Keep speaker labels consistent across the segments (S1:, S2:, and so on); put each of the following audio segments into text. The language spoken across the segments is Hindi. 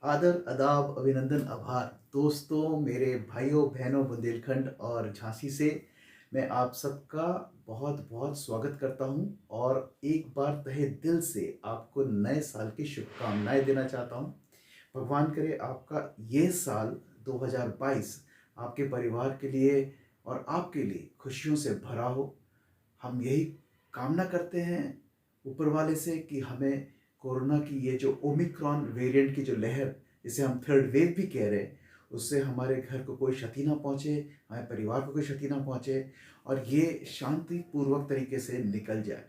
S1: आदर, आदाब, अभिनंदन, आभार। दोस्तों, मेरे भाइयों, बहनों, बुंदेलखंड और झांसी से मैं आप सबका बहुत-बहुत स्वागत करता हूं और एक बार तहे दिल से आपको नए साल की शुभकामनाएं देना चाहता हूं। भगवान करे आपका ये साल 2022 आपके परिवार के लिए और आपके लिए खुशियों से भरा हो। हम यही कामना करते हैं ऊपर वाले से कि हमें कोरोना की ये जो ओमिक्रॉन वेरिएंट की जो लहर, जिसे हम थर्ड वेव भी कह रहे हैं, उससे हमारे घर को कोई क्षति ना पहुंचे, हमारे परिवार को कोई क्षति ना पहुंचे और ये शांतिपूर्वक तरीके से निकल जाए।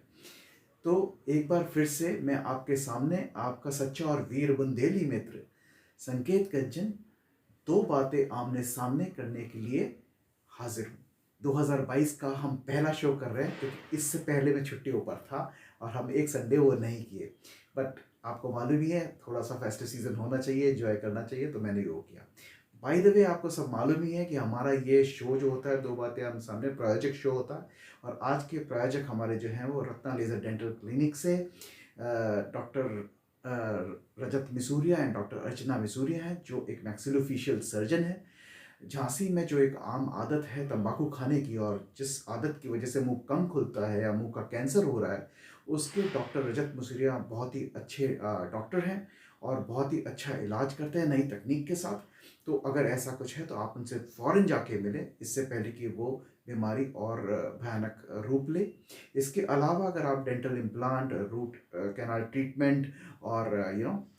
S1: तो एक बार फिर से मैं आपके सामने आपका सच्चा और वीर बुंदेली मित्र संकेत गज्जन दो बातें आमने सामने करने के लिए हाजिर हूँ। 2022 का हम पहला शो कर रहे हैं क्योंकि इससे पहले मैं छुट्टियों पर था और हम एक संडे वो नहीं किए। बट आपको मालूम ही है, थोड़ा सा फेस्टिव सीजन होना चाहिए, एंजॉय करना चाहिए, तो मैंने वो किया। बाय द वे, आपको सब मालूम ही है कि हमारा ये शो जो होता है दो बातें हम सामने प्रायोजक शो होता है और आज के प्रायोजक हमारे जो हैं वो रत्ना लेजर डेंटल क्लिनिक से doctor Rajat Misuriya and doctor अर्चना मिसूरिया हैं, जो एक मैक्सिलोफेशियल सर्जन है। झांसी में जो एक आम आदत है तंबाकू खाने की और जिस आदत की वजह से मुंह कम खुलता है या मुंह का कैंसर हो रहा है, उसके डॉक्टर रजत मुसरिया बहुत ही अच्छे डॉक्टर हैं और बहुत ही अच्छा इलाज करते हैं नई तकनीक के साथ। तो अगर ऐसा कुछ है तो आप उनसे फ़ौरन जाके मिलें इससे पहले कि वो बीमारी और भयानक रूप ले। इसके अलावा अगर आप dental implant, root canal treatment और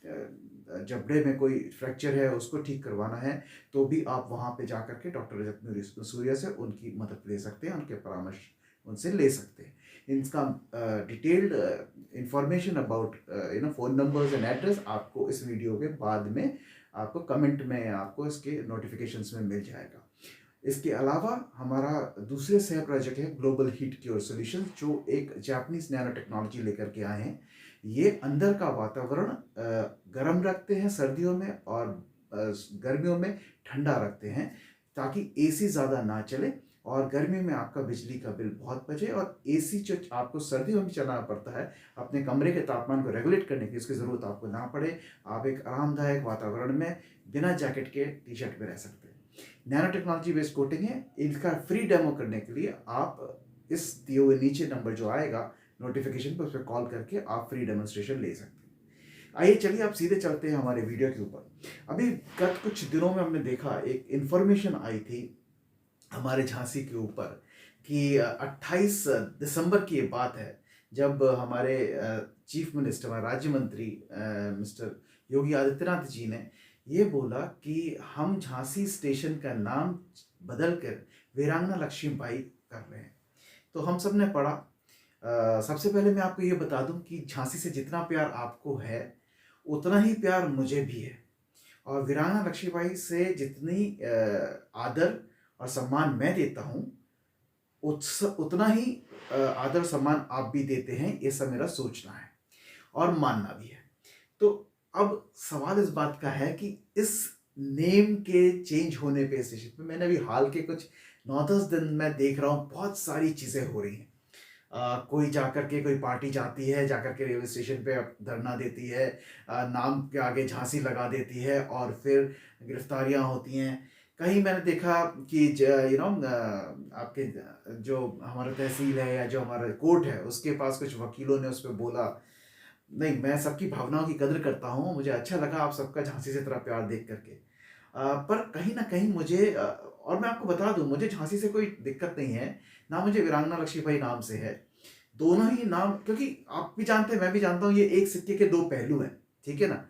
S1: जबड़े में कोई फ्रैक्चर है उसको ठीक करवाना है, तो भी आप वहाँ पे जा कर के डॉक्टर रजत सूर्या से उनकी मदद ले सकते हैं, उनके परामर्श उनसे ले सकते हैं। इनका detailed information about phone numbers and address आपको इस वीडियो के बाद में आपको कमेंट में आपको इसके नोटिफिकेशंस में मिल जाएगा। इसके अलावा हमारा दूसरे सह प्रायोजक है ग्लोबल हीट क्योर सॉल्यूशंस, जो एक जापानीज नैनो टेक्नोलॉजी लेकर के आए हैं। ये अंदर का वातावरण गर्म रखते हैं सर्दियों में और गर्मियों में ठंडा रखते हैं, ताकि एसी ज़्यादा ना चले और गर्मियों में आपका बिजली का बिल बहुत बचे और एसी जो आपको सर्दियों में चलाना पड़ता है अपने कमरे के तापमान को रेगुलेट करने की, इसकी ज़रूरत आपको ना पड़े। आप एक आरामदायक वातावरण में बिना जैकेट के टी शर्ट में रह सकते हैं। नैनो टेक्नोलॉजी बेस्ड कोटिंग है। इनका फ्री डेमो करने के लिए आप इस दिए हुए नीचे नंबर जो आएगा नोटिफिकेशन पर, उस पर कॉल करके आप फ्री डेमोन्स्ट्रेशन ले सकते हैं। आइए चलिए आप सीधे चलते हैं हमारे वीडियो के ऊपर। अभी गत कुछ दिनों में हमने देखा, एक इन्फॉर्मेशन आई थी हमारे झांसी के ऊपर कि 28 दिसंबर की ये बात है, जब हमारे चीफ मिनिस्टर, हमारे राज्य मंत्री मिस्टर योगी आदित्यनाथ जी ने ये बोला कि हम झांसी स्टेशन का नाम बदल कर वीरांगना लक्ष्मीबाई कर रहे हैं। तो हम सब ने पढ़ा। सबसे पहले मैं आपको ये बता दूं कि झांसी से जितना प्यार आपको है उतना ही प्यार मुझे भी है और वीरांगना लक्ष्मीबाई से जितनी आदर और सम्मान मैं देता हूँ उतना ही आदर सम्मान आप भी देते हैं, ये सब मेरा सोचना है और मानना भी है। तो अब सवाल इस बात का है कि इस नेम के चेंज होने पे स्टेशन पे मैंने अभी हाल के कुछ 9-10 दिन मैं देख रहा हूँ बहुत सारी चीज़ें हो रही हैं। कोई जाकर के कोई पार्टी जाती है, जाकर के रेलवे स्टेशन पे धरना देती है, नाम के आगे झांसी लगा देती है और फिर गिरफ्तारियां होती हैं। कहीं मैंने देखा कि आपके जो हमारा तहसील है या जो हमारा कोर्ट है उसके पास कुछ वकीलों ने उस पर बोला, नहीं, मैं सबकी भावनाओं की कदर करता हूँ, मुझे अच्छा लगा आप सबका झांसी से तरह प्यार देख करके। पर कहीं ना कहीं मुझे और मैं आपको बता दूं, मुझे झांसी से कोई दिक्कत नहीं है, ना मुझे वीरांगना लक्ष्मीबाई नाम से है। दोनों ही नाम, क्योंकि आप भी जानते हैं मैं भी जानता हूँ, ये एक सिक्के के दो पहलू हैं, ठीक है ना।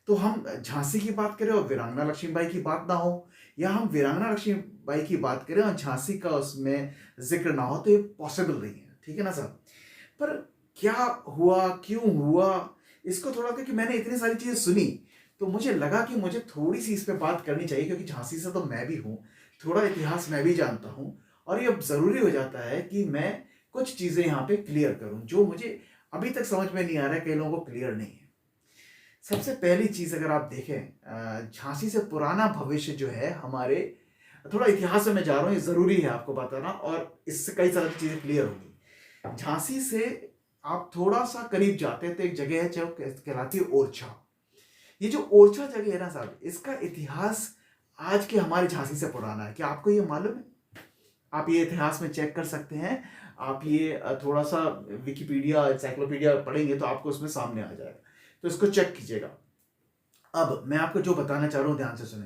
S1: तो हम झांसी की बात करें और वीरांगना लक्ष्मीबाई की बात ना हो, या हम वीरांगना लक्ष्मीबाई की बात करें और झांसी का उसमें जिक्र ना हो, तो ये पॉसिबल नहीं है, ठीक है ना सर। पर क्या हुआ, क्यों हुआ, इसको थोड़ा, क्योंकि मैंने इतनी सारी चीजें सुनी तो मुझे लगा कि मुझे थोड़ी सी इस पे बात करनी चाहिए, क्योंकि झांसी से तो मैं भी हूँ, थोड़ा इतिहास मैं भी जानता हूँ और ये अब जरूरी हो जाता है कि मैं कुछ चीजें यहाँ पे क्लियर करूँ जो मुझे अभी तक समझ में नहीं आ रहा है, कई लोगों को क्लियर नहीं है। सबसे पहली चीज, अगर आप देखें झांसी से पुराना भविष्य जो है हमारे, थोड़ा इतिहास में मैं जा रहा हूँ, ये जरूरी है आपको बताना और इससे कई सारी चीजें क्लियर होगी। झांसी से आप थोड़ा सा करीब जाते हैं तो एक जगह है जो कहलाती है ओरछा। ये जो ओरछा जगह है ना साहब, इसका इतिहास आज के हमारे झांसी से पुराना है। क्या आपको ये मालूम है? आप ये इतिहास में चेक कर सकते हैं। आप ये थोड़ा सा विकिपीडिया एनसाइक्लोपीडिया पढ़ेंगे तो आपको उसमें सामने आ जाएगा, तो इसको चेक कीजिएगा। अब मैं आपको जो बताना चाह रहा हूँ ध्यान से सुने।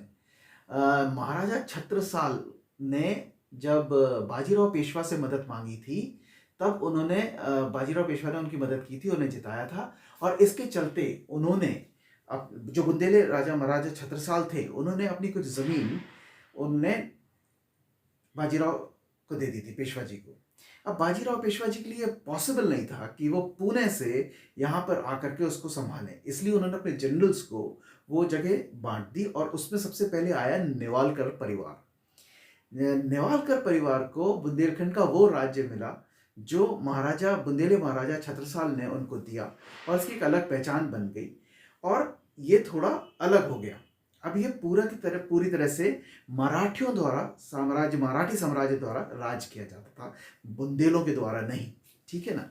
S1: महाराजा छत्रसाल ने जब बाजीराव पेशवा से मदद मांगी थी, तब उन्होंने बाजीराव पेशवा ने उनकी मदद की थी, उन्हें जिताया था। और इसके चलते उन्होंने जो बुंदेले राजा महाराजा छत्रसाल थे, उन्होंने अपनी कुछ जमीन उनने बाजीराव को दे दी थी, पेशवा जी को। अब बाजीराव पेशवा जी के लिए पॉसिबल नहीं था कि वो पुणे से यहाँ पर आकर के उसको संभालें, इसलिए उन्होंने अपने जनरल्स को वो जगह बांट दी। और उसमें सबसे पहले आया नेवालकर परिवार। नेवालकर परिवार को बुंदेलखंड का वो राज्य मिला जो महाराजा बुंदेले महाराजा छत्रसाल ने उनको दिया, और इसकी एक अलग पहचान बन गई और ये थोड़ा अलग हो गया। अब ये पूरी तरह से मराठियों द्वारा मराठी साम्राज्य द्वारा राज किया जाता था, बुंदेलों के द्वारा नहीं। ठीक है ना?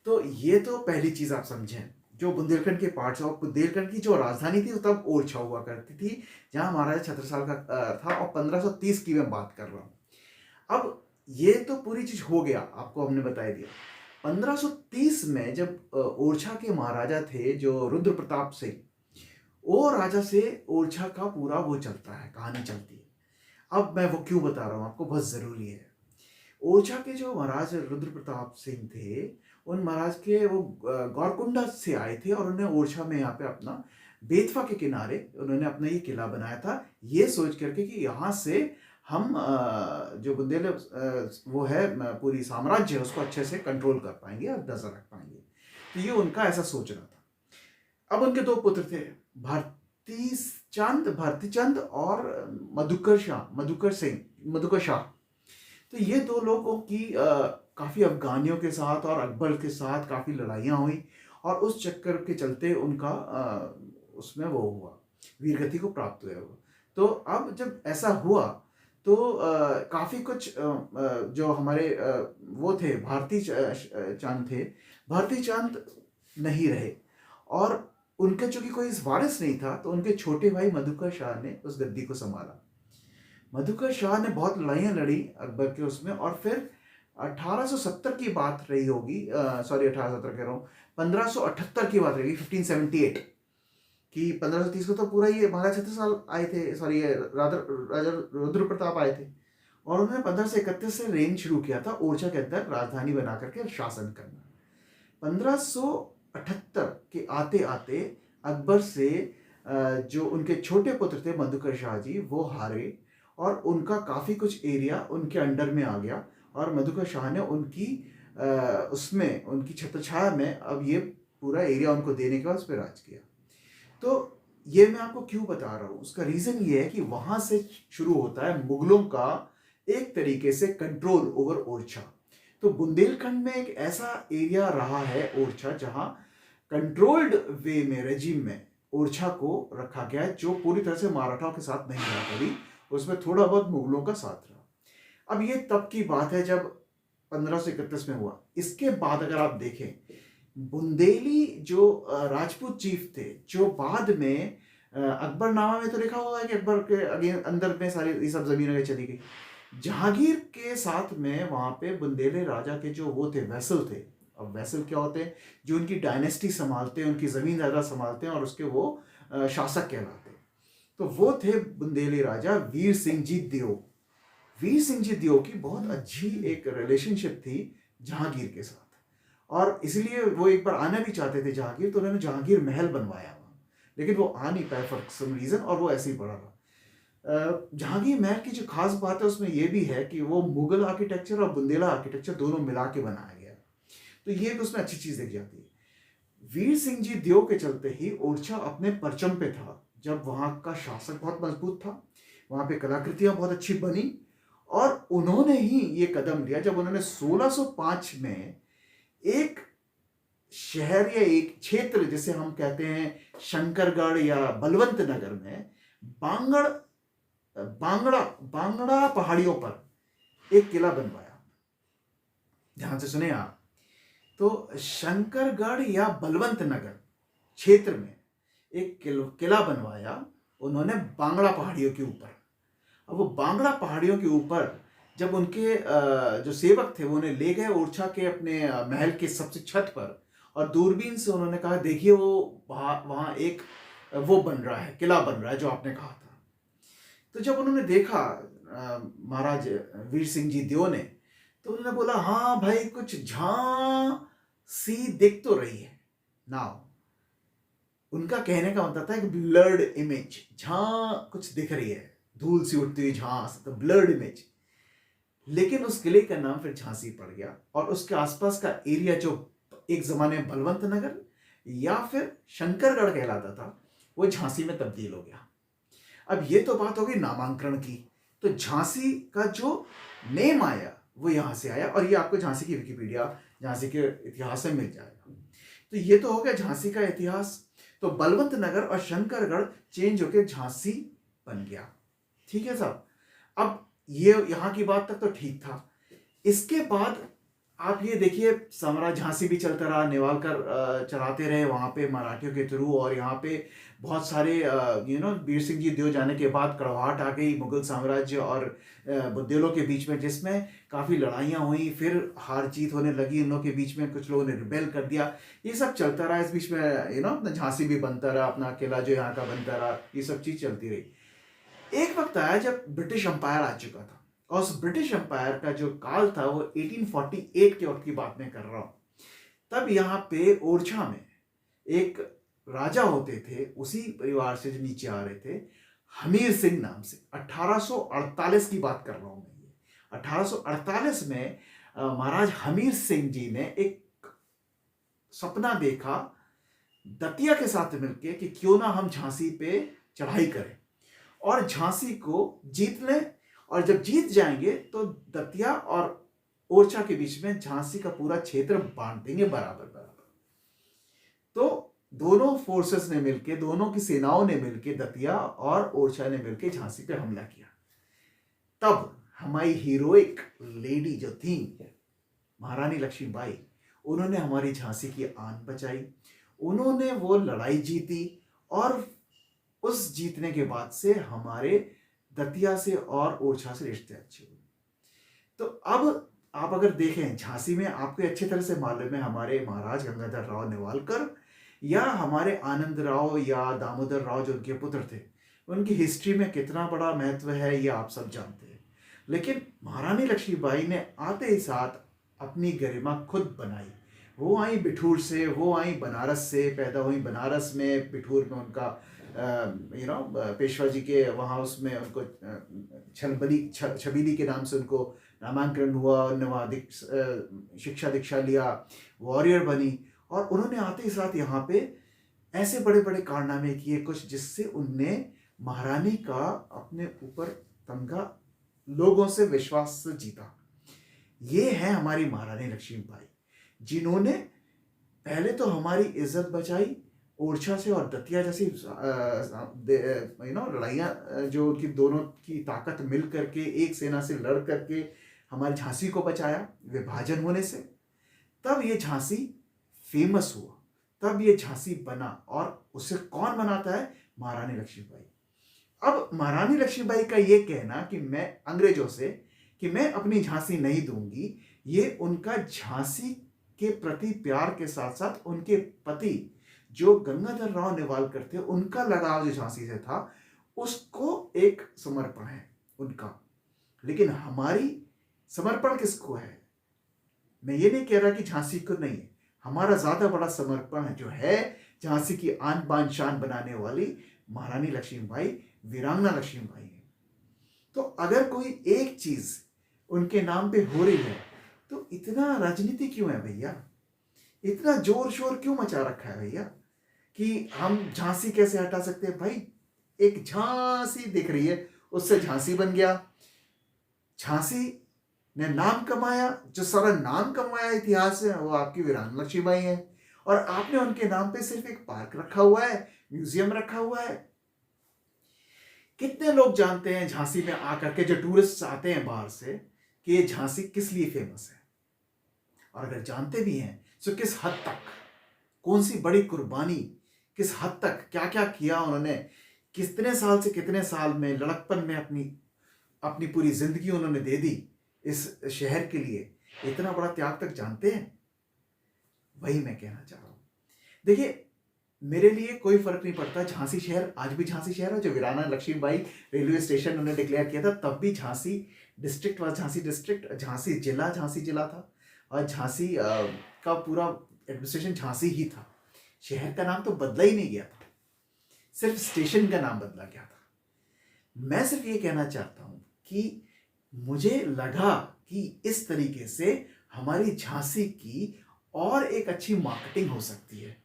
S1: तो ये तो पहली चीज आप समझें, जो बुंदेलखंड के पार्ट्स और बुंदेलखंड की जो राजधानी थी वो तब ओरछा हुआ करती थी, जहां महाराजा छत्रसाल का था, और 1530 की मैं बात कर रहा हूं। अब ये तो पूरी चीज हो गया, आपको हमने बता दिया। 1530 में जब ओरछा के महाराजा थे जो रुद्र प्रताप सिंह, वो राजा से ओरछा का पूरा वो चलता है, कहानी चलती है। अब मैं वो क्यों बता रहा हूँ आपको, बहुत जरूरी है। ओरछा के जो महाराज रुद्र प्रताप सिंह थे, उन महाराज के वो गौरकुंडा से आए थे, और उन्होंने ओरछा में यहाँ पे अपना बेतवा के किनारे उन्होंने अपना ये किला बनाया था, ये सोच करके कि यहाँ से हम जो बुंदेले वो है पूरी साम्राज्य है उसको अच्छे से कंट्रोल कर पाएंगे और नजर रख पाएंगे। तो ये उनका ऐसा सोचना था। अब उनके दो पुत्र थे, भारती चंद और मधुकर शाह। तो ये दो लोगों की काफी अफगानियों के साथ और अकबर के साथ काफी लड़ाइयाँ हुई, और उस चक्कर के चलते उनका उसमें वो हुआ, वीरगति को प्राप्त हुआ वो। तो अब जब ऐसा हुआ तो काफी कुछ जो हमारे वो थे भारती चांद नहीं रहे, और उनके चूंकि कोई वारिस नहीं था, तो उनके छोटे भाई मधुकर शाह ने उस गद्दी को संभाला। मधुकर शाह ने बहुत लड़ाइयाँ लड़ी अकबर के उसमें, और फिर 1870 की बात रही होगी, सॉरी 1870 कह रहा हूँ, 1578 की बात रहेगी, 1578 कि 1530 को तो पूरा ये महाराजा छत्रसाल आए थे, सॉरी राजा रुद्र प्रताप आए थे, और उन्होंने 1531 से रेन शुरू किया था ओरछा के अंदर राजधानी बना करके शासन करना। 1578 के आते आते अकबर से जो उनके छोटे पुत्र थे मधुकर शाह जी, वो हारे, और उनका काफ़ी कुछ एरिया उनके अंडर में आ गया, और मधुकर शाह ने उनकी उसमें उनकी छत्रछाया में अब ये पूरा एरिया उनको देने के बाद उस पर राज किया। तो ये मैं आपको क्यों बता रहा हूँ, उसका रीज़न ये है कि वहाँ से शुरू होता है मुगलों का एक तरीके से कंट्रोल ओवर ओरछा। तो बुंदेलखंड में एक ऐसा एरिया रहा है ओरछा, जहाँ कंट्रोल्ड वे में रेजिम में ओरछा को रखा गया है, जो पूरी तरह से मराठाओं के साथ नहीं रहा कभी, उसमें थोड़ा बहुत मुगलों का साथ रहा। अब ये तब की बात है जब 1531 में हुआ। इसके बाद अगर आप देखें, बुंदेली जो राजपूत चीफ थे, जो बाद में अकबरनामा में तो लिखा हुआ है कि अकबर के अंदर में सारी ये सब जमीनें चली गई। जहांगीर के साथ में वहां पे बुंदेले राजा के जो वो थे वैसल थे। अब वैसल क्या होते हैं? जो उनकी डायनेस्टी संभालते हैं, उनकी जमीन जायदाद संभालते हैं, और उसके वो शासक कहलाते हैं। तो वो थे बुंदेली राजा वीर सिंह जी देओ। वीर सिंह जी देओ की बहुत अच्छी एक रिलेशनशिप थी जहांगीर के साथ, और इसलिए वो एक बार आना भी चाहते थे जहांगीर, तो उन्होंने जहांगीर महल बनवाया वहाँ, लेकिन वो आ नहीं पाए फॉर सम रीज़न, और वो ऐसे ही पड़ा रहा। जहांगीर महल की जो खास बात है उसमें ये भी है कि वो मुगल आर्किटेक्चर और बुंदेला आर्किटेक्चर दोनों मिला के बनाया गया, तो ये भी उसमें अच्छी चीज़ देखी जाती है। वीर सिंह जी देओ के चलते ही ओरछा अपने परचम पे था, जब वहाँ का शासक बहुत मजबूत था, वहाँ पे कलाकृतियाँ बहुत अच्छी बनी, और उन्होंने ही ये कदम लिया जब उन्होंने 1605 में एक शहर या एक क्षेत्र जिसे हम कहते हैं शंकरगढ़ या बलवंत नगर में बांगड़ा पहाड़ियों पर एक किला बनवाया। ध्यान से सुने आप, तो शंकरगढ़ या बलवंत नगर क्षेत्र में एक किला बनवाया उन्होंने बांगड़ा पहाड़ियों के ऊपर। अब वो बांगड़ा पहाड़ियों के ऊपर जब उनके जो सेवक थे वो उन्हें ले गए ओरछा के अपने महल के सबसे छत पर, और दूरबीन से उन्होंने कहा देखिए वो वहाँ एक वो बन रहा है, किला बन रहा है जो आपने कहा था। तो जब उन्होंने देखा महाराज वीर सिंह जी देव ने, तो उन्होंने बोला हाँ भाई कुछ झांसी दिख तो रही है। नाउ उनका कहने का मतलब था कि ब्लर्ड इमेज, कुछ दिख रही है, धूल सी उठती हुई झांस, तो ब्लर्ड इमेज। लेकिन उस किले का नाम फिर झांसी पड़ गया, और उसके आसपास का एरिया जो एक जमाने में बलवंत नगर या फिर शंकरगढ़ कहलाता था, वो झांसी में तब्दील हो गया। अब ये तो बात हो गई नामांकरण की। तो झांसी का जो नेम आया वो यहां से आया, और ये आपको झांसी की विकिपीडिया, झांसी के इतिहास में मिल जाएगा। तो ये तो हो गया झांसी का इतिहास। तो बलवंत नगर और शंकरगढ़ चेंज होकर झांसी बन गया। ठीक है साहब, अब ये यहां की बात तक तो ठीक था। इसके बाद आप ये देखिए साम्राज्य झांसी भी चलता रहा, नेवालकर चलाते रहे वहां पे मराठियों के थ्रू, और यहाँ पे बहुत सारे वीर सिंह जी देव जाने के बाद कड़वाहट आ गई मुगल साम्राज्य और बुंदेलों के बीच में, जिसमें काफ़ी लड़ाइयाँ हुई, फिर हार जीत होने लगी इन लोगों के बीच में, कुछ लोगों ने रिबेल कर दिया, ये सब चलता रहा। इस बीच में अपना झांसी भी बनता रहा, अपना किला जो यहाँ का बनता रहा, ये सब चीज़ चलती रही। एक वक्त आया जब ब्रिटिश अंपायर आ चुका था, और उस ब्रिटिश अंपायर का जो काल था वो 1848 के वक्त की बात मैं कर रहा हूँ। तब यहाँ पे ओरछा में एक राजा होते थे, उसी परिवार से जो नीचे आ रहे थे, हमीर सिंह नाम से। 1848 की बात कर रहा हूं मैं। ये 1848 में महाराज हमीर सिंह जी ने एक सपना देखा दतिया के साथ मिलके कि क्यों ना हम झांसी पे चढ़ाई करें और झांसी को जीत लें, और जब जीत जाएंगे तो दतिया और ओरछा के बीच में झांसी का पूरा क्षेत्र बांट देंगे बराबर बराबर। तो दोनों फोर्सेस ने मिलके, दोनों की सेनाओं ने मिलके, दतिया और ओरछा ने मिलके झांसी पे हमला किया। तब हमारी हीरोइक लेडी जो थी महारानी लक्ष्मीबाई, उन्होंने हमारी झांसी की आन बचाई, उन्होंने वो लड़ाई जीती, और उस जीतने के बाद से हमारे दतिया से और ओरछा से रिश्ते अच्छे हुए। तो अब आप अगर देखें झांसी में, आपको अच्छी तरह से मालूम है हमारे महाराज गंगाधर राव नेवालकर या हमारे आनंद राव या दामोदर राव जो उनके पुत्र थे, उनकी हिस्ट्री में कितना बड़ा महत्व है ये आप सब जानते हैं। लेकिन महारानी लक्ष्मीबाई ने आते ही साथ अपनी गरिमा खुद बनाई। वो आई बिठूर से, वो आई बनारस से, पैदा हुई बनारस में, बिठूर में उनका पेशवा जी के वहाँ उसमें उनको छबीली के नाम से उनको नामांकन हुआ, उन्होंने वहाँ शिक्षा दीक्षा लिया, वॉरियर बनी, और उन्होंने आते ही साथ यहाँ पे ऐसे बड़े बड़े कारनामे किए कुछ, जिससे उनने महारानी का अपने ऊपर तमगा लोगों से विश्वास से जीता। ये है हमारी महारानी लक्ष्मीबाई, जिन्होंने पहले तो हमारी इज्जत बचाई ओरछा से और दतिया जैसी लड़ाइयाँ जो उनकी दोनों की ताकत मिल करके एक सेना से लड़ करके हमारी झांसी को बचाया विभाजन होने से। तब ये झांसी फेमस हुआ, तब ये झांसी बना, और उसे कौन बनाता है? महारानी लक्ष्मीबाई। अब महारानी लक्ष्मीबाई का ये कहना कि मैं अंग्रेजों से कि मैं अपनी झांसी नहीं दूंगी, ये उनका झांसी के प्रति प्यार के साथ साथ उनके पति जो गंगाधर राव नेवालकर थे, उनका लगाव जो झांसी से था, उसको एक समर्पण है उनका। लेकिन हमारी समर्पण किसको है? मैं ये नहीं कह रहा कि झांसी को नहीं है, हमारा ज्यादा बड़ा समर्पण है जो है झांसी की आन बान शान बनाने वाली महारानी लक्ष्मीबाई, वीरांगना लक्ष्मीबाई है। तो अगर कोई एक चीज उनके नाम पे हो रही है तो इतना राजनीति क्यों है भैया? इतना जोर शोर क्यों मचा रखा है भैया कि हम झांसी कैसे हटा सकते हैं? भाई एक झांसी दिख रही है, उससे झांसी बन गया। झांसी ने नाम कमाया, जो सारा नाम कमाया इतिहास में वो आपकी वीरांगना लक्ष्मीबाई है, और आपने उनके नाम पे सिर्फ एक पार्क रखा हुआ है, म्यूजियम रखा हुआ है। कितने लोग जानते हैं झांसी में आकर के, जो टूरिस्ट आते हैं बाहर से, कि ये झांसी किस लिए फेमस है? और अगर जानते भी हैं तो किस हद तक, कौन सी बड़ी कुर्बानी किस हद तक क्या क्या किया उन्होंने, कितने साल से कितने साल में लड़कपन में अपनी अपनी पूरी जिंदगी उन्होंने दे दी इस शहर के लिए, इतना बड़ा त्याग तक जानते हैं। वही मैं कहना चाह रहा हूं। देखिए, मेरे लिए कोई फर्क नहीं पड़ता, झांसी शहर आज भी झांसी शहर है। जो वीराना लक्ष्मीबाई रेलवे स्टेशन उन्होंने डिक्लेयर किया था तब भी झांसी डिस्ट्रिक्ट व झांसी डिस्ट्रिक्ट, झांसी जिला था, और झांसी का पूरा एडमिनिस्ट्रेशन झांसी ही था। शहर का नाम तो बदला ही नहीं गया था, सिर्फ स्टेशन का नाम बदला गया था। मैं सिर्फ ये कहना चाहता हूं कि मुझे लगा कि इस तरीके से हमारी झांसी की और एक अच्छी मार्केटिंग हो सकती है।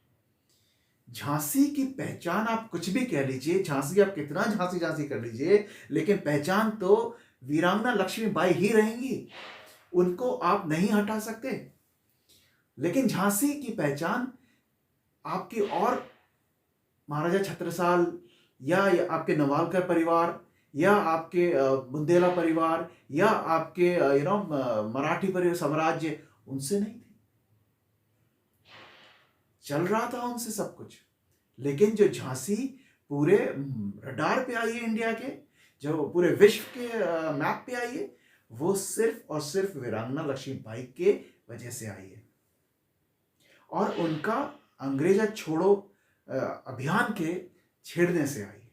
S1: झांसी की पहचान आप कुछ भी कह लीजिए, झांसी आप कितना झांसी झांसी कर लीजिए, लेकिन पहचान तो वीरांगना लक्ष्मीबाई ही रहेंगी, उनको आप नहीं हटा सकते। लेकिन झांसी की पहचान आपकी और महाराजा छत्रसाल या आपके नवालकर परिवार या आपके बुंदेला परिवार या आपके मराठी परिवार साम्राज्य, उनसे नहीं थी। चल रहा था उनसे सब कुछ, लेकिन जो झांसी पूरे रडार पे आई है इंडिया के, जो पूरे विश्व के मैप पे आई है, वो सिर्फ और सिर्फ वीरांगना लक्ष्मीबाई के वजह से आई है, और उनका अंग्रेजा छोड़ो अभियान के छेड़ने से आई है।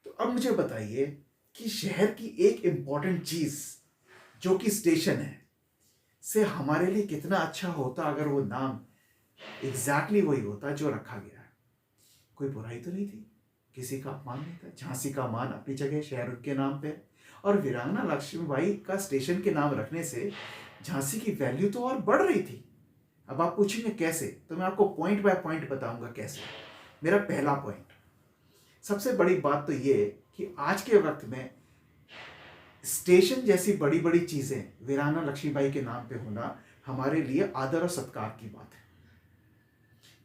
S1: तो अब मुझे बताइए कि शहर की एक इंपॉर्टेंट चीज जो कि स्टेशन है से हमारे लिए कितना अच्छा होता अगर वो नाम एग्जैक्टली वही होता जो रखा गया है। कोई बुराई तो नहीं थी, किसी का अपमान नहीं था। झांसी का मान अपनी जगह, शहर के नाम पे, और वीरांगना लक्ष्मीबाई का स्टेशन के नाम रखने से झांसी की वैल्यू तो और बढ़ रही थी। अब आप पूछेंगे कैसे, तो मैं आपको पॉइंट बाय पॉइंट बताऊंगा कैसे। मेरा पहला पॉइंट, सबसे बड़ी बात तो ये कि आज के वक्त में स्टेशन जैसी बड़ी बड़ी चीजें वीरांगना लक्ष्मीबाई के नाम पे होना हमारे लिए आदर और सत्कार की बात है।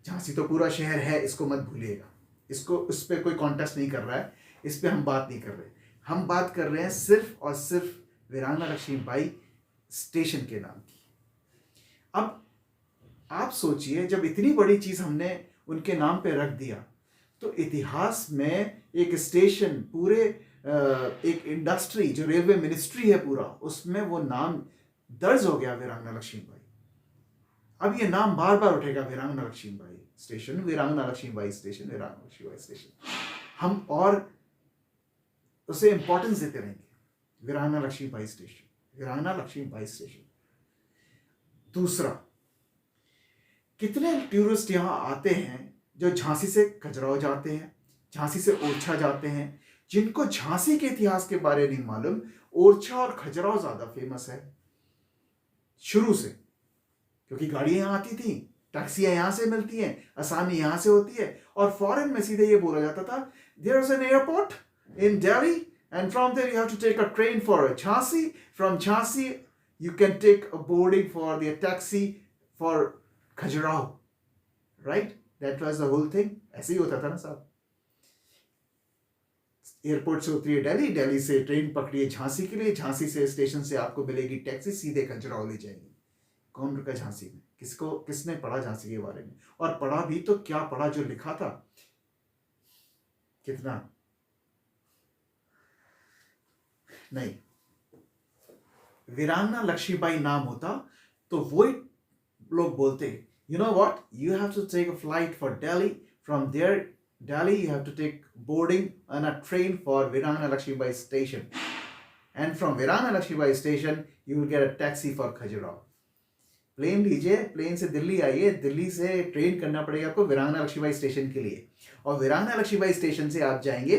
S1: झांसी तो पूरा शहर है, इसको मत भूलिएगा, इसको उस पर कोई कॉन्टेस्ट नहीं कर रहा है, इस पर हम बात नहीं कर रहे। हम बात कर रहे हैं सिर्फ और सिर्फ वीरांगना लक्ष्मीबाई स्टेशन के नाम की। अब आप सोचिए, जब इतनी बड़ी चीज हमने उनके नाम पे रख दिया, तो इतिहास में एक स्टेशन, पूरे एक इंडस्ट्री जो रेलवे मिनिस्ट्री है पूरा, उसमें वो नाम दर्ज हो गया वीरांगना लक्ष्मीबाई। अब ये नाम बार बार उठेगा, वीरांगना लक्ष्मीबाई स्टेशन, वीरांगना लक्ष्मीबाई स्टेशन, वीरांगना लक्ष्मीबाई स्टेशन। हम और उसे इंपॉर्टेंस देते रहेंगे, वीरांगना लक्ष्मीबाई स्टेशन, वीरांगना लक्ष्मीबाई स्टेशन। दूसरा, कितने टूरिस्ट यहां आते हैं जो झांसी से खजुराहो जाते हैं, झांसी से ओरछा जाते हैं, जिनको झांसी के इतिहास के बारे में नहीं मालूम। ओरछा और खजुराहो ज्यादा फेमस है शुरू से, क्योंकि गाड़ियां यहां आती थी, टैक्सियां यहां से मिलती हैं, आसानी यहां से होती है, और फॉरेन में सीधे ये बोला जाता था, there is an airport in Delhi and from there you have to take a train for Jhansi, from Jhansi you can take a boarding for the taxi for Khajuraho, right? That was the whole thing. ऐसे ही होता था ना साहब। एयरपोर्ट से उतरिए दिल्ली, दिल्ली से ट्रेन पकड़िए झांसी के लिए, झांसी से स्टेशन से आपको मिलेगी टैक्सी, सीधे खजुराहो ले जाएगी। कौन रुका झांसी में? किसने पढ़ा झांसी के बारे में? और पढ़ा भी तो क्या पढ़ा, जो लिखा था कितना नहीं। वीरांगना लक्ष्मीबाई नाम होता तो वो लोग बोलते, you know what, you have to take a flight for Delhi, from there Delhi you have to take boarding on a train for Virangana Lakshmibai station, and from Virangana Lakshmibai station you will get a taxi for Khajuraho। Plane लीजिए, प्लेन से दिल्ली आइए, दिल्ली से ट्रेन करना पड़ेगा आपको वीरांगना लक्ष्मीबाई स्टेशन के लिए, और वीरांगना लक्ष्मीबाई स्टेशन से आप जाएंगे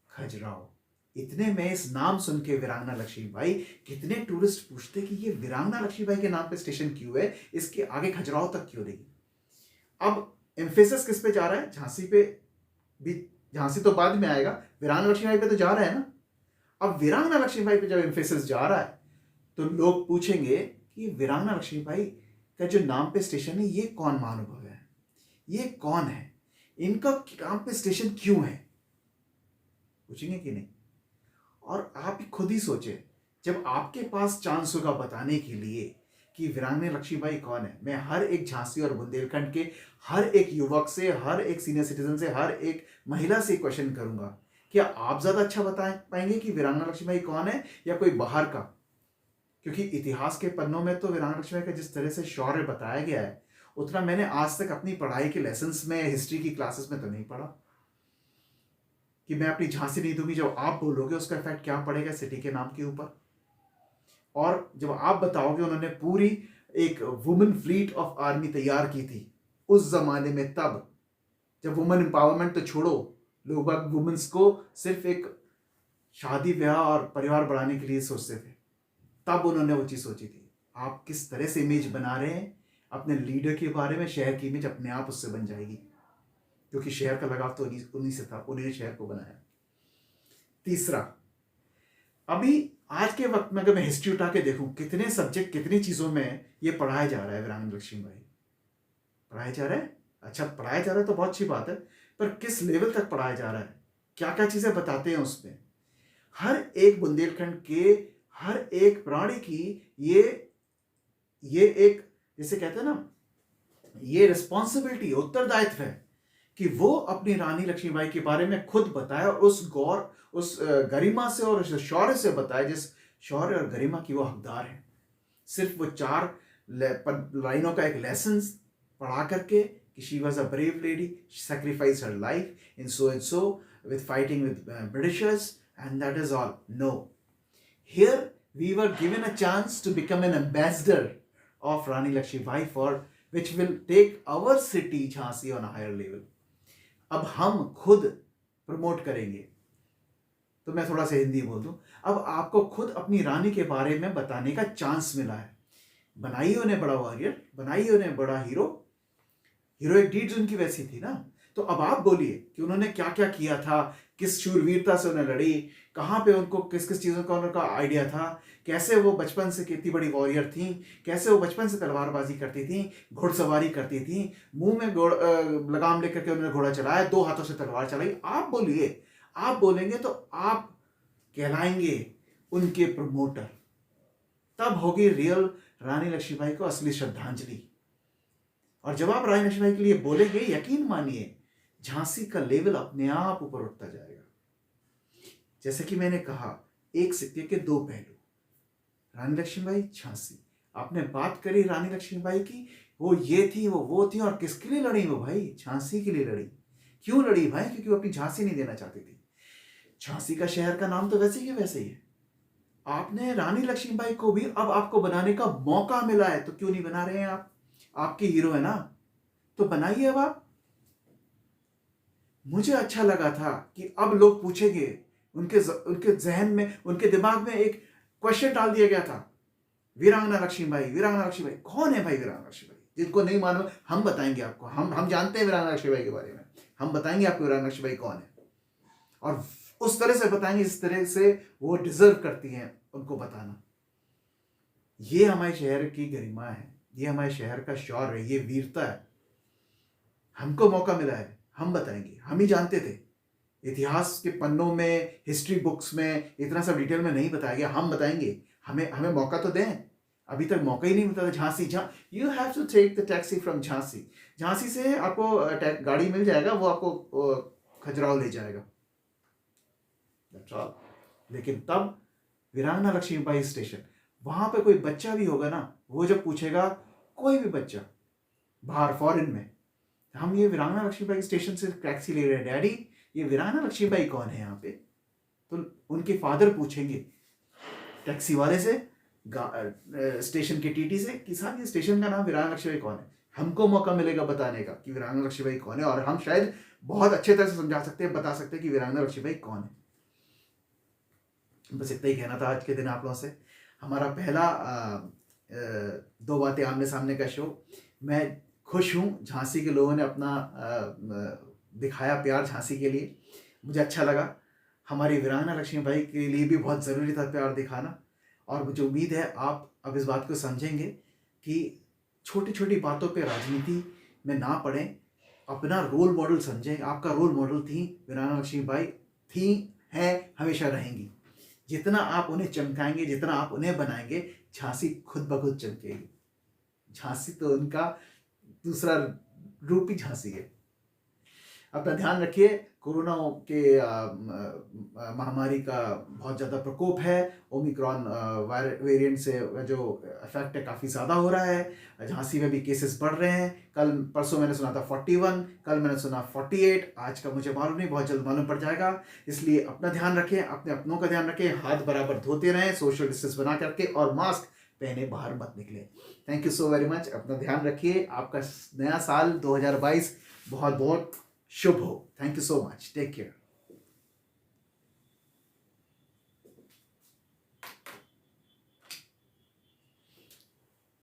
S1: खजुराहो। इतने में इस नाम सुन के वीरांगना लक्ष्मीबाई, कितने टूरिस्ट पूछते कि ये वीरांगना लक्ष्मीबाई के नाम पे स्टेशन क्यों है, इसके आगे खजुराहो तक क्यों नहीं। अब एम्फेसिस किस पे जा रहा है? झांसी पे भी, झांसी तो बाद में आएगा, वीरांगना लक्ष्मीबाई पे तो जा रहा है ना। अब वीरांगना लक्ष्मीबाई पे जब एम्फेसिस जा रहा है तो लोग पूछेंगे कि वीरांगना लक्ष्मीबाई का जो नाम पे स्टेशन है, ये कौन महानुभव है, ये कौन है, इनका नाम पे स्टेशन क्यों है, पूछेंगे कि नहीं? और आप खुद ही सोचे, जब आपके पास चांस होगा बताने के लिए कि वीरांगना लक्ष्मीबाई कौन है, मैं हर एक झांसी और बुंदेलखंड के हर एक युवक से, हर एक सीनियर सिटीजन से, हर एक महिला से क्वेश्चन करूंगा, क्या आप ज्यादा अच्छा बता पाएंगे कि वीरांगना लक्ष्मीबाई कौन है या कोई बाहर का? क्योंकि इतिहास के पन्नों में तो वीरांगना लक्ष्मीबाई का जिस तरह से शौर्य बताया गया है, उतना मैंने आज तक अपनी पढ़ाई के लेसन्स में, हिस्ट्री की क्लासेस में तो नहीं पढ़ा। कि मैं अपनी झांसी नहीं दूंगी, जब आप बोलोगे उसका इफेक्ट क्या पड़ेगा सिटी के नाम के ऊपर। और जब आप बताओगे उन्होंने पूरी एक वुमेन फ्लीट ऑफ आर्मी तैयार की थी उस जमाने में, तब जब वुमेन एम्पावरमेंट तो छोड़ो, लोग वुमेन्स को सिर्फ एक शादी ब्याह और परिवार बढ़ाने के लिए सोचते थे, तब उन्होंने वो चीज सोची थी। आप किस तरह से इमेज बना रहे हैं अपने लीडर के बारे में, शहर की इमेज अपने आप उससे बन जाएगी, क्योंकि शहर का लगाव तो उन्हीं से था, उन्हीं ने शहर को बनाया। तीसरा, अभी आज के वक्त में अगर मैं हिस्ट्री उठा के देखूं, कितने सब्जेक्ट, कितनी चीजों में ये पढ़ाया जा रहा है, वीरांगना लक्ष्मीबाई पढ़ाया जा रहा है। अच्छा, पढ़ाया जा रहा है तो बहुत अच्छी बात है, पर किस लेवल तक पढ़ाया जा रहा है, क्या क्या चीजें बताते हैं उसमें। हर एक बुंदेलखंड के हर एक प्राणी की ये एक, जैसे कहते हैं ना, ये रिस्पॉन्सिबिलिटी, उत्तरदायित्व है कि वो अपनी रानी लक्ष्मीबाई के बारे में खुद बताए, और उस गरिमा से और उस शौर्य से बताए जिस शौर्य और गरिमा की वो हकदार है। सिर्फ वो 4 लाइनों का एक लेसन पढ़ा करके कि she was a brave lady, sacrificed her life in so and so with fighting with Britishers, and that is all. No. Here we were given a chance to become an ambassador of Rani Lakshmibai, for which will take our city Jhansi on a higher level. अब हम खुद प्रमोट करेंगे, तो मैं थोड़ा सा हिंदी बोल दूं, अब आपको खुद अपनी रानी के बारे में बताने का चांस मिला है। बनाइए उन्हें बड़ा वॉरियर, बनाइए उन्हें बड़ा हीरो, हीरोइक डीड्स उनकी वैसी थी ना। तो अब आप बोलिए कि उन्होंने क्या क्या किया था, किस शूरवीरता से उन्हें लड़ी, कहाँ पे उनको किस किस चीज़ों का उनका आइडिया था, कैसे वो बचपन से कितनी बड़ी वॉरियर थी, कैसे वो बचपन से तलवारबाजी करती थी, घुड़सवारी करती थी, मुंह में लगाम लेकर के उन्होंने घोड़ा चलाया, 2 हाथों से तलवार चलाई। आप बोलिए, आप बोलेंगे तो आप कहलाएंगे उनके प्रमोटर। तब होगी रियल रानी लक्ष्मीबाई को असली श्रद्धांजलि। और जब आप रानी लक्ष्मीबाई के लिए बोलेंगे, यकीन मानिए झांसी का लेवल अपने आप ऊपर उठता जाएगा। जैसे कि मैंने कहा, एक सिक्के के 2 पहलू, रानी लक्ष्मीबाई, झांसी। आपने बात करी रानी लक्ष्मीबाई की, वो ये थी, वो थी, और किसके लिए लड़ी वो भाई? झांसी के लिए लड़ी। क्यों लड़ी भाई? क्योंकि वो अपनी झांसी नहीं देना चाहती थी। झांसी का शहर का नाम तो वैसे ही वैसे ही है। आपने रानी लक्ष्मीबाई को भी अब आपको बनाने का मौका मिला है, तो क्यों नहीं बना रहे हैं आप? आपकी हीरो है ना, तो बनाइए अब आप। मुझे अच्छा लगा था कि अब लोग पूछेंगे, उनके जहन में, उनके दिमाग में एक क्वेश्चन डाल दिया गया था, वीरांगना लक्ष्मीबाई, वीरांगना लक्ष्मीबाई कौन है भाई? वीरांगना लक्ष्मीबाई जिनको नहीं मालूम, हम बताएंगे आपको। हम जानते हैं वीरांगना लक्ष्मीबाई के बारे में, हम बताएंगे आपको वीरांगना लक्ष्मीबाई कौन है, और उस तरह से बताएंगे जिस तरह से वो डिजर्व करती हैं उनको बताना। ये हमारे शहर की गरिमा है, ये हमारे शहर का शौर्य है, ये वीरता है। हमको मौका मिला है, हम बताएंगे। हम ही जानते थे, इतिहास के पन्नों में, हिस्ट्री बुक्स में इतना सब डिटेल में नहीं बताया गया, हम बताएंगे। हमें मौका तो दें। अभी तक मौका ही नहीं मिलता था। Jhansi, you have to take the taxi from Jhansi. Jhansi से आपको गाड़ी मिल जाएगा, वो आपको खजुराहो ले जाएगा। लेकिन तब वीरांगना लक्ष्मीबाई स्टेशन, वहां पे कोई बच्चा भी होगा ना, वो जब पूछेगा, कोई भी बच्चा बाहर फॉरेन में, हम ये वीरांगना लक्ष्मीबाई स्टेशन से टैक्सी ले रहे हैं डैडी, ये वीरांगना लक्ष्मीबाई कौन है यहाँ पे? तो उनके फादर पूछेंगे टैक्सी वाले से, स्टेशन के टीटी से, कि साहब ये स्टेशन का नाम वीरांगना लक्ष्मीबाई कौन है? हमको मौका मिलेगा बताने का कि वीरांगना लक्ष्मीबाई कौन है, और हम शायद बहुत अच्छे तरह से समझा सकते हैं, बता सकते हैं कि वीरांगना लक्ष्मीबाई कौन है। बस इतना ही कहना था आज के दिन आप लोगों से। हमारा पहला 2 बातें आमने सामने का शो। मैं खुश हूँ, झांसी के लोगों ने अपना दिखाया प्यार झांसी के लिए, मुझे अच्छा लगा। हमारी वीरांगना लक्ष्मीबाई के लिए भी बहुत ज़रूरी था प्यार दिखाना, और मुझे उम्मीद है आप अब इस बात को समझेंगे कि छोटी छोटी बातों पे राजनीति में ना पड़ें, अपना रोल मॉडल समझें। आपका रोल मॉडल थी वीरांगना लक्ष्मीबाई, थी, हैं, हमेशा रहेंगी। जितना आप उन्हें चमकाएंगे, जितना आप उन्हें बनाएंगे, झांसी खुद ब खुद चमकेगी। झांसी तो उनका दूसरा रूप ही झांसी है। अपना ध्यान रखिए। कोरोना के महामारी का बहुत ज़्यादा प्रकोप है। ओमिक्रॉन वेरिएंट से जो इफेक्ट है काफ़ी ज़्यादा हो रहा है। झांसी में भी केसेस बढ़ रहे हैं। कल परसों मैंने सुना था 41, कल मैंने सुना 48, आज का मुझे मालूम नहीं, बहुत जल्द मालूम पड़ जाएगा। इसलिए अपना ध्यान रखें, अपने अपनों का ध्यान रखें, हाथ बराबर धोते रहें, सोशल डिस्टेंस बना करके, और मास्क पहने बाहर मत निकले। Thank you so very much. अपना ध्यान रखिए। आपका नया साल 2022 बहुत बहुत शुभ हो। Thank you so much. Take care.